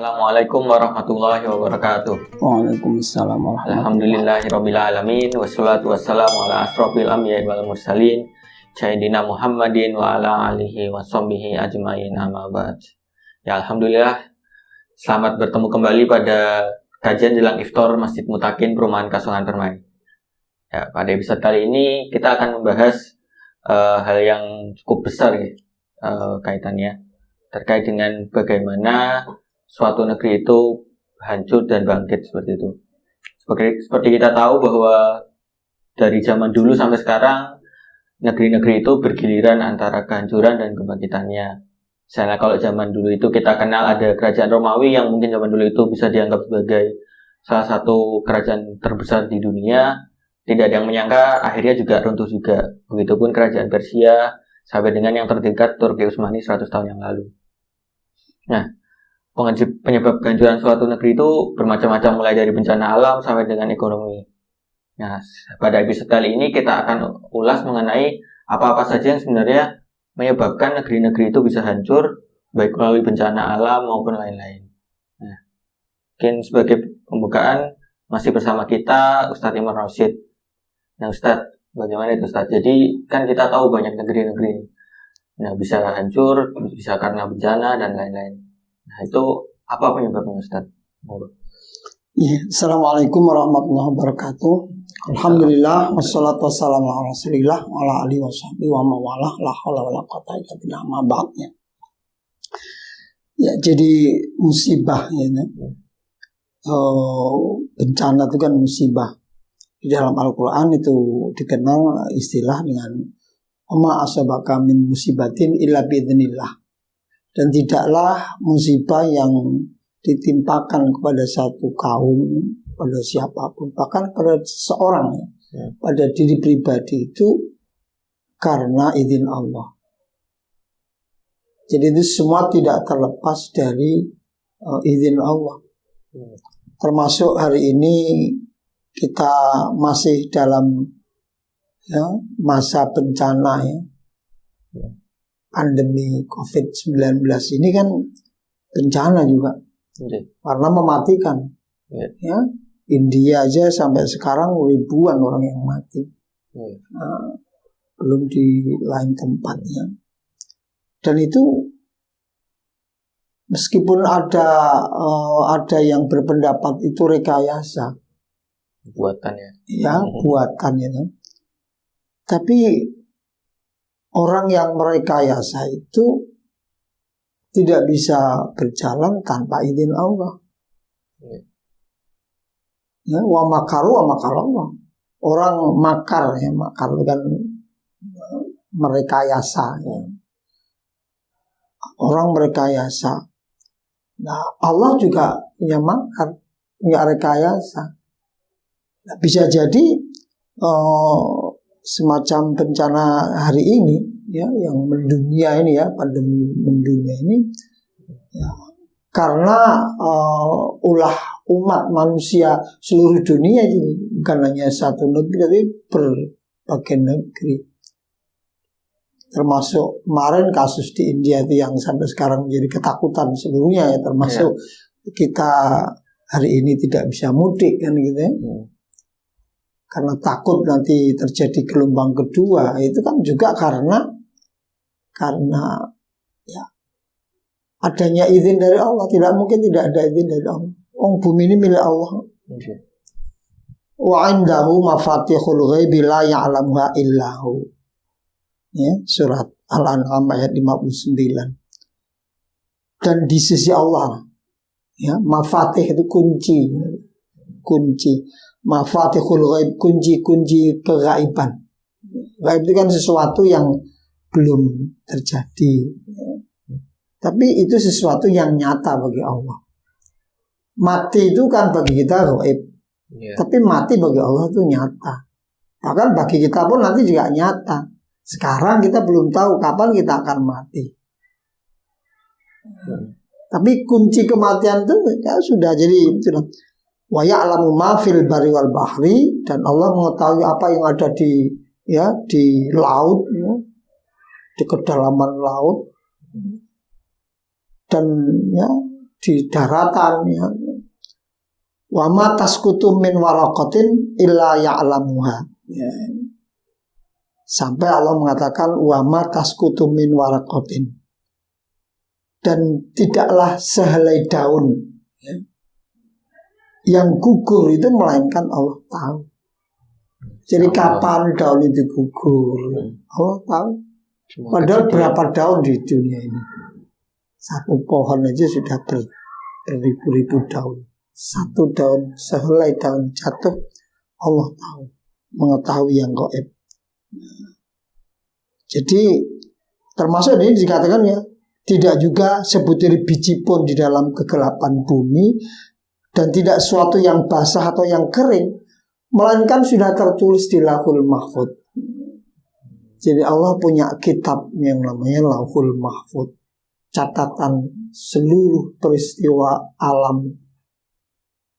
Assalamualaikum warahmatullahi wabarakatuh. Waalaikumsalam warahmatullahi Alhamdulillahirabbil alamin wassalatu wassalamu ala asrofil anbiya'i wal mursalin sayyidina Muhammadin wa ala alihi washabbihi ajmain amma ba'd. Ya alhamdulillah, selamat bertemu kembali pada kajian jelang iftar Masjid Mutakin Perumahan Kasongan Permai. Ya, pada episode kali ini kita akan membahas hal yang cukup besar ya, kaitannya terkait dengan bagaimana suatu negeri itu hancur dan bangkit seperti itu. Seperti kita tahu bahwa dari zaman dulu sampai sekarang negeri-negeri itu bergiliran antara kehancuran dan kebangkitannya. Misalnya kalau zaman dulu itu kita kenal ada kerajaan Romawi yang mungkin zaman dulu itu bisa dianggap sebagai salah satu kerajaan terbesar di dunia. Tidak ada yang menyangka akhirnya juga runtuh juga. Begitupun kerajaan Persia sampai dengan yang terdekat Turki Utsmani 100 tahun yang lalu. Nah, penyebab kehancuran suatu negeri itu bermacam-macam, mulai dari bencana alam sampai dengan ekonomi. Nah, pada episode kali ini kita akan ulas mengenai apa-apa saja yang sebenarnya menyebabkan negeri-negeri itu bisa hancur, baik melalui bencana alam maupun lain-lain. Nah, mungkin sebagai pembukaan masih bersama kita Ustadz Imran Rosyid. Nah, Ustadz, bagaimana itu Ustadz? Jadi kan kita tahu banyak negeri-negeri ini. Nah, bisa hancur, bisa karena bencana dan lain-lain. Nah, itu apa penyebabnya Ustaz? Ya, Assalamualaikum warahmatullahi wabarakatuh. Alhamdulillah wassalatu wassalamu ala Rasulillah wa ala alihi washabbihi wa mawalah la haula wala quwwata illa billah ma ba'dnya. Ya, jadi musibah ya. Bencana itu kan musibah. Di dalam Al-Qur'an itu dikenal istilah dengan ma asabaka min musibatin illa biidznillah. Dan tidaklah musibah yang ditimpakan kepada satu kaum, pada siapapun, bahkan pada seseorang ya, pada diri pribadi itu karena izin Allah. Jadi itu semua tidak terlepas dari izin Allah. Termasuk hari ini kita masih dalam masa bencana ya. Pandemi COVID-19 ini kan bencana juga, karena mematikan. Ya, India aja sampai sekarang ribuan orang yang mati. Nah, belum di lain tempatnya. Dan itu meskipun ada yang berpendapat itu rekayasa, Buatan ya. Ya, buatan itu. Tapi orang yang merekayasa itu tidak bisa berjalan tanpa izin Allah. Ya, wa makaru Allah. Orang makar ya, makar kan merekayasa ya. Orang merekayasa. Nah, Allah juga punya makar, punya rekayasa. Nah, bisa jadi semacam bencana hari ini ya, yang mendunia ini ya, pandemi mendunia ini ya, karena ulah umat manusia seluruh dunia ini, bukan hanya satu negeri tapi berbagai negeri. Termasuk kemarin kasus di India itu yang sampai sekarang menjadi ketakutan seluruhnya ya, termasuk kita hari ini tidak bisa mudik kan gitu ya. Karena takut nanti terjadi gelombang kedua, itu kan juga karena ya adanya izin dari Allah. Tidak mungkin tidak ada izin dari Allah. Bumi ini milik Allah. Wa indahu mafatihul ghaibi la ya'lamuha illahu. Ya, surat Al-An'am ayat 59. Dan di sisi Allah ya, mafatih itu kunci. Mafatihul ghaib, kunci kegaiban. Gaib itu kan sesuatu yang belum terjadi, tapi itu sesuatu yang nyata bagi Allah. Mati itu kan bagi kita gaib, tapi mati bagi Allah itu nyata. Bahkan bagi kita pun nanti juga nyata. Sekarang kita belum tahu kapan kita akan mati. Tapi kunci kematian itu ya sudah jadi sudah. Wa ya'lamu ma fil barri wal bahri, dan Allah mengetahui apa yang ada di laut ya, di kedalaman laut, dan ya di daratan ya. Wa ma tasqutu min waraqatin illa ya'lamuha. Ya. Sampai Allah mengatakan wa ma tasqutu min waraqatin, dan tidaklah sehelai daun ya, yang gugur itu melainkan Allah tahu. Jadi kapan daun itu gugur Allah tahu. Padahal berapa daun di dunia ini? Satu pohon aja sudah beribu-ribu daun. Satu daun, sehelai daun jatuh, Allah tahu, mengetahui yang gaib. Jadi termasuk ini dikatakan ya, tidak juga sebutir biji pun di dalam kegelapan bumi, dan tidak sesuatu yang basah atau yang kering, melainkan sudah tertulis di Lauhul Mahfuz. Jadi Allah punya kitab yang namanya Lauhul Mahfuz, catatan seluruh peristiwa alam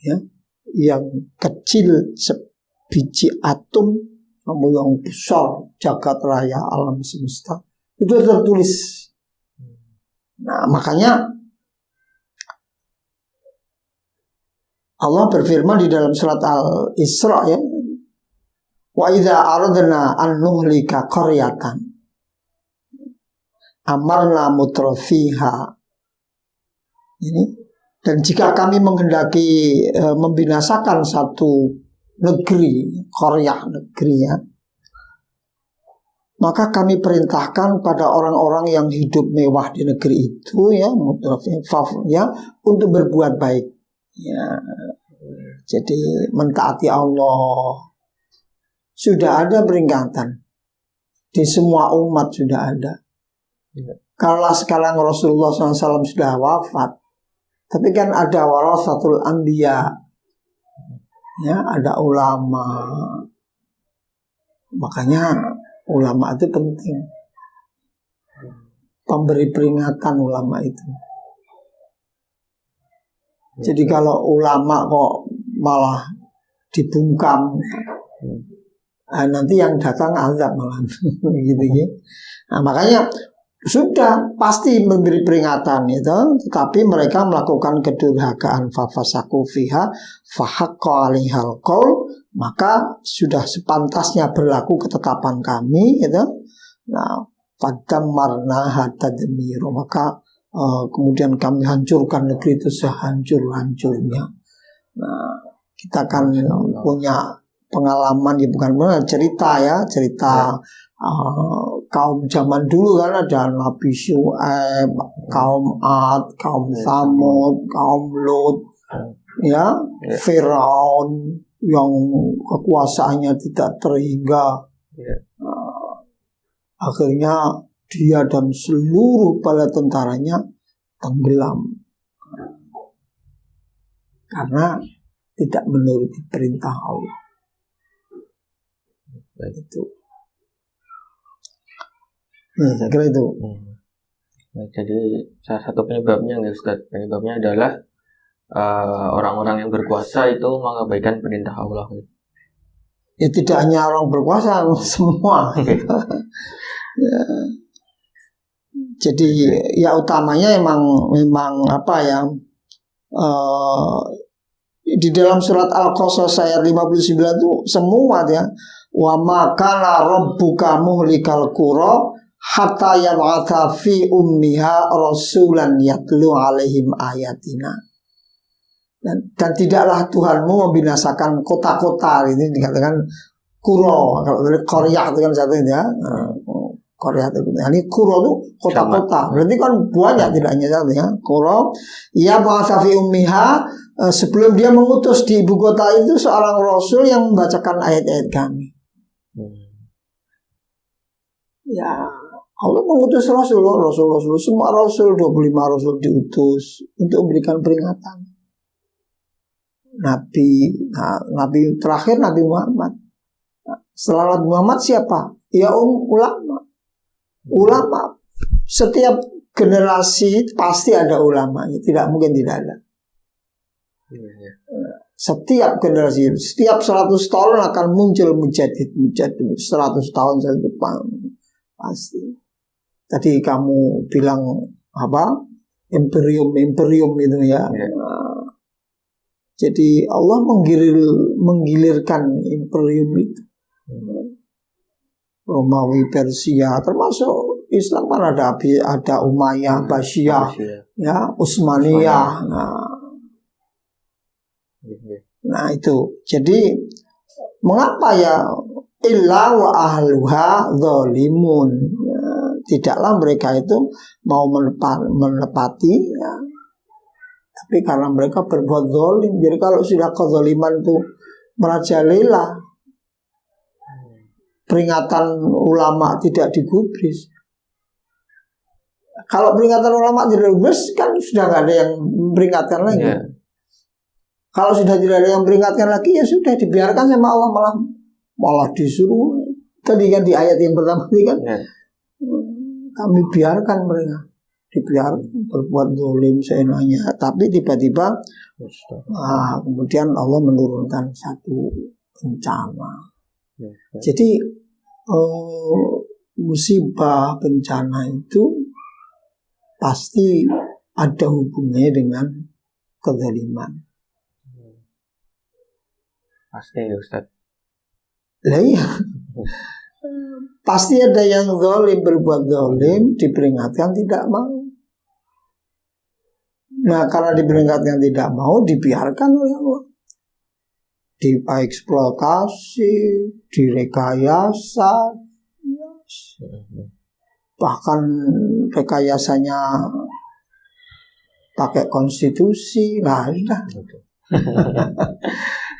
ya, yang kecil sebiji atom sampai yang besar jagat raya alam semesta itu tertulis. Nah, makanya Allah berfirman di dalam surat Al-Isra ya, wa idza aradna an nuhlika qaryatan amarna mutrafiha. Ini, dan jika kami menghendaki membinasakan satu negeri, Korea negeri ya, maka kami perintahkan pada orang-orang yang hidup mewah di negeri itu ya, ya, untuk berbuat baik ya. Jadi mentaati Allah. Sudah ada peringatan di semua umat, sudah ada. Kalau sekarang Rasulullah SAW sudah wafat, tapi kan ada warasatul anbiya ya, ada ulama. Makanya ulama itu penting, pemberi peringatan ulama itu. Jadi kalau ulama kok malah dibungkam, nanti yang datang azab malah gitu ya. Nah, makanya sudah pasti memberi peringatan itu, tetapi mereka melakukan kedurhakaan, fafasaku fiha fahaqqa 'alaihal qaul, maka sudah sepantasnya berlaku ketetapan kami gitu. Nah, fadammarnaha tadmira, maka kemudian kami hancurkan negeri itu sehancur-hancurnya. Nah, kita kan punya pengalaman ya, bukan benar cerita ya, cerita kaum zaman dulu kan, ada Nabi Syu'aib, kaum Ad, kaum Tsamud, kaum Lut ya, Firaun yang kekuasaannya tidak terhingga. Akhirnya dia dan seluruh bala tentaranya tenggelam karena tidak menuruti perintah Allah. Itu. Saya kira itu. Jadi salah satu penyebabnya, Ustaz, penyebabnya adalah orang-orang yang berkuasa itu mengabaikan perintah Allah. Ya tidak hanya orang berkuasa, semua. Ya. Jadi ya utamanya memang apa ya, di dalam surat Al-Qasas ayat 59 itu semua ya, wa ma kana rabbuka muhlikal qura hatta yab'atha fi ummiha rasulan yatlu alaihim ayatina. Dan tidaklah Tuhanmu membinasakan kota-kota, ini dikatakan kuro, kalau Korea itu kan satu ya, Korea itu, ini kuro itu kota-kota, berarti kan banyak, tidak hanya satu ya, kuro. Ya ba'atha fi ummiha, sebelum dia mengutus di ibu kota itu seorang rasul yang membacakan ayat-ayat kami. Ya, Allah mengutus rasul, semua rasul, 25 rasul diutus untuk memberikan peringatan. Nabi terakhir Nabi Muhammad. Setelah Nabi Muhammad siapa? Ya ulama. Setiap generasi pasti ada ulamanya, tidak mungkin tidak ada. Setiap generasi, setiap 100 tahun akan muncul mujadid 100 tahun ke depan pasti. Tadi kamu bilang apa? imperium itu ya. Ya. Jadi Allah menggilirkan imperium itu. Romawi, Persia, termasuk Islam kan ada Umayyah, Abbasiyah, ya, Utsmaniyah. Nah itu. Jadi mengapa ya illa wa ahluha zalimun. Ya, tidaklah mereka itu mau menepati ya. Tapi karena mereka berbuat zalim. Jadi kalau sudah kezaliman itu merajalela, peringatan ulama tidak digubris. Kalau peringatan ulama tidak digubris kan sudah nggak ada yang memperingatkan lagi. Ya. Kalau sudah tidak ada yang memperingatkan lagi ya sudah dibiarkan sama Allah, malah disuruh. Tadi kan di ayat yang pertama tadi kan Ya. kami biarkan mereka dibiarkan berbuat zalim seenaknya. Tapi tiba-tiba kemudian Allah menurunkan satu bencana. Jadi musibah bencana itu pasti ada hubungannya dengan kezaliman. Pasti ya Ustaz. Lah iya. Pasti ada yang zalim, berbuat zalim, diperingatkan tidak mau. Nah karena diperingatkan tidak mau, dibiarkan oleh Allah. Dieksploitasi, direkayasa, bahkan rekayasanya pakai konstitusi, lah sudah.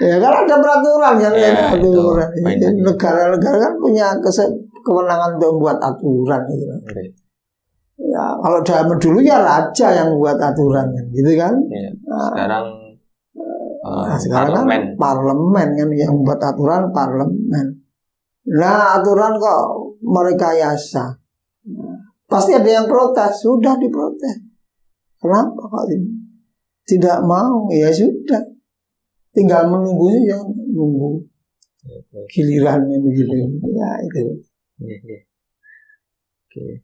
Ya kan ada peraturan kan, ya, aturan. Negara-negara kan punya kewenangan untuk membuat aturan gitu. Ya kalau zaman dulu ya raja yang buat aturan kan, gitu kan. Ya, sekarang sekarang kan parlemen kan yang buat aturan, parlemen. Nah aturan kok merekayasa, pasti ada yang protes. Sudah diprotes. Kenapa kok ini tidak mau? Ya sudah, tinggal menunggu saja, nunggu giliran begitu. Ya itu. Oke.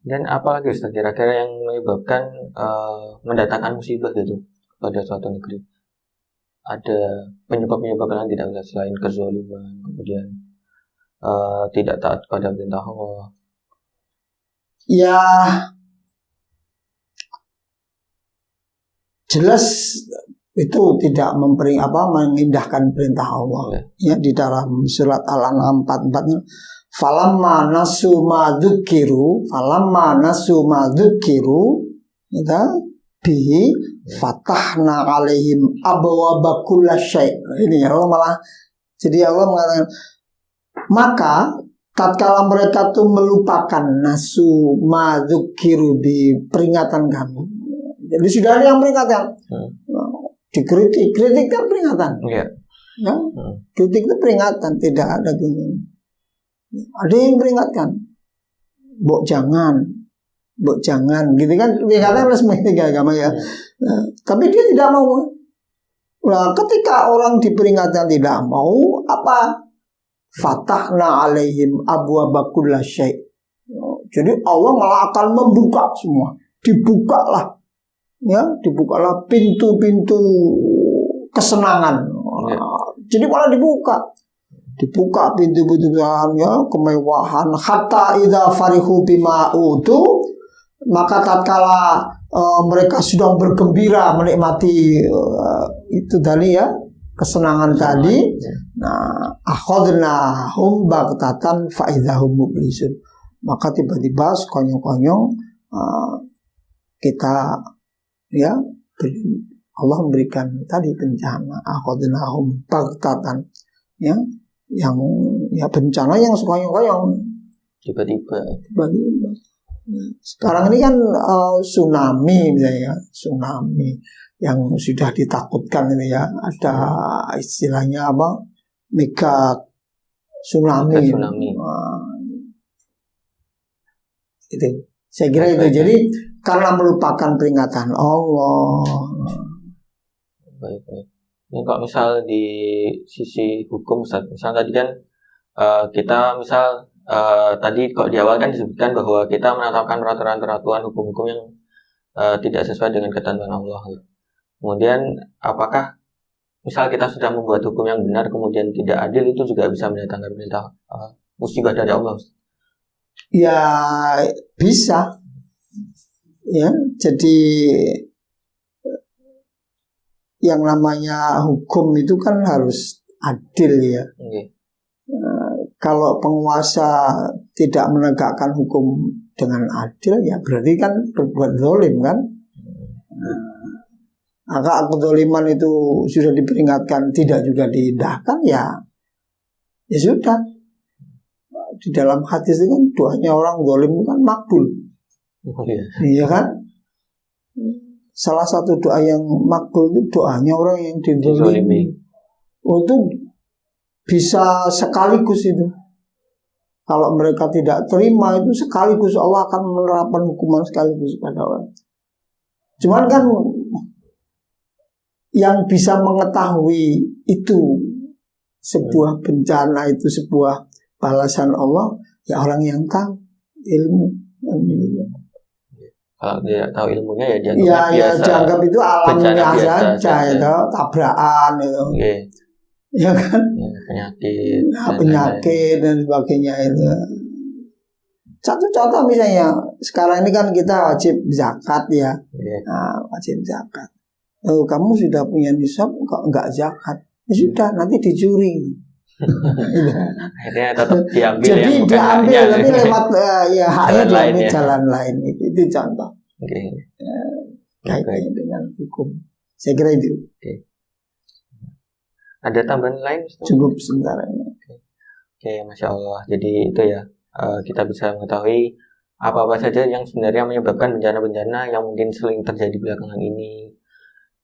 Dan apa lagi Ustaz kira-kira yang menyebabkan mendatangkan musibah gitu pada suatu negeri? Ada penyebab-penyebab yang tidak bisa selain kezaliman, kemudian tidak taat pada perintah Allah. Ya jelas itu tidak mengindahkan perintah Allah. Ya di dalam surat Al-An'am 44-nya, falamma nasu ma dzukiru ya bihi fatahna alaihim abwaaba kullasyai'. Ini Allah malah, jadi Allah mengatakan maka tatkala mereka tuh melupakan nasu ma dzukiru bi peringatan kami. Jadi sudah ada yang peringatkan. Kritik kan peringatan. Ya. Kritik itu peringatan, tidak ada gini. Ada yang peringatkan. Mbok jangan, gitu kan? Peringatan resmi agama ya. Tapi dia tidak mau. Nah, ketika orang diperingatkan tidak mau, apa? Fatahna alaihim abwaaba kullasyai'. Jadi Allah malah akan membuka semua. Dibukalah pintu-pintu kesenangan. Jadi malah dibuka pintu-pintu kesenangan, kemewahan. Hatta idza farihu bima utu, maka tatkala mereka sudah bergembira menikmati itu tadi ya, kesenangan tadi. Nah, akhadnahum baghtatan fa idzahum mublisun. Maka tiba-tiba sekonyong-konyong kita ya Allah memberikan tadi bencana, akhadnahum baghtatan, ya yang ya bencana yang sekonyong-konyong tiba-tiba. Sekarang ini kan tsunami misalnya, tsunami yang sudah ditakutkan ini ya, ada istilahnya apa, mega tsunami. Itu saya kira itu. Jadi karena melupakan peringatan Allah. Baik. Ini kalau misal di sisi hukum, misal tadi kan kita misal tadi kalau di awal kan disebutkan bahwa kita menetapkan peraturan-peraturan hukum-hukum yang tidak sesuai dengan ketentuan Allah. Kemudian apakah misal kita sudah membuat hukum yang benar kemudian tidak adil, itu juga bisa mendatangkan musibah dari Allah? Ya bisa. Ya, jadi yang namanya hukum itu kan harus adil ya. Okay. Kalau penguasa tidak menegakkan hukum dengan adil, ya berarti kan berbuat zalim kan. Maka kezaliman itu sudah diperingatkan tidak juga diindahkan, ya sudah. Di dalam hadis itu kan doanya orang zalim itu kan makbul. Iya kan? Salah satu doa yang makbul itu doanya orang yang dizalimi. Itu bisa sekaligus itu. Kalau mereka tidak terima itu sekaligus Allah akan menerapkan hukuman sekaligus pada orang. Cuman kan yang bisa mengetahui itu sebuah bencana, itu sebuah balasan Allah, ya orang yang tahu ilmu. Kalau dia tahu ilmunya ya dia biasa. Dianggap itu alamnya saja itu tabrakan itu. Okay. Ya kan? Ya, penyakit dan sebagainya itu. Satu contoh misalnya sekarang ini kan kita wajib zakat ya. Okay. Nah, wajib zakat. Kamu sudah punya nisab kok enggak zakat? Ya sudah, nanti dicuri. Akhirnya tetap diambil. Jadi diambil tapi lewat haknya diambil jalan lain. Itu contoh. Okay. Kaitannya dengan hukum. Saya kira itu. Okay. Ada tambahan lain? Cukup sementara ini. Oke, Masya Allah. Jadi itu ya, kita bisa mengetahui apa-apa saja yang sebenarnya menyebabkan bencana-bencana yang mungkin sering terjadi belakangan ini.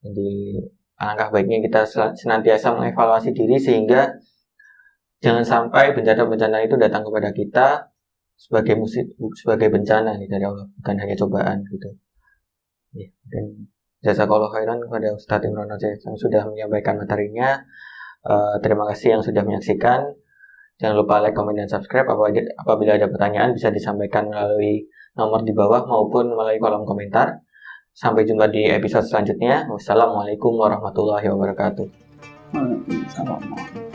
Jadi alangkah baiknya kita senantiasa mengevaluasi diri sehingga jangan sampai bencana-bencana itu datang kepada kita sebagai bencana dari Allah, bukan hanya cobaan gitu. Ya, dan jazakallahu khairan kepada Ustadz Imran Aceh yang sudah menyampaikan materinya. Terima kasih yang sudah menyaksikan. Jangan lupa like, comment, dan subscribe. Apabila ada pertanyaan bisa disampaikan melalui nomor di bawah maupun melalui kolom komentar. Sampai jumpa di episode selanjutnya. Wassalamualaikum warahmatullahi wabarakatuh. Waalaikumsalam.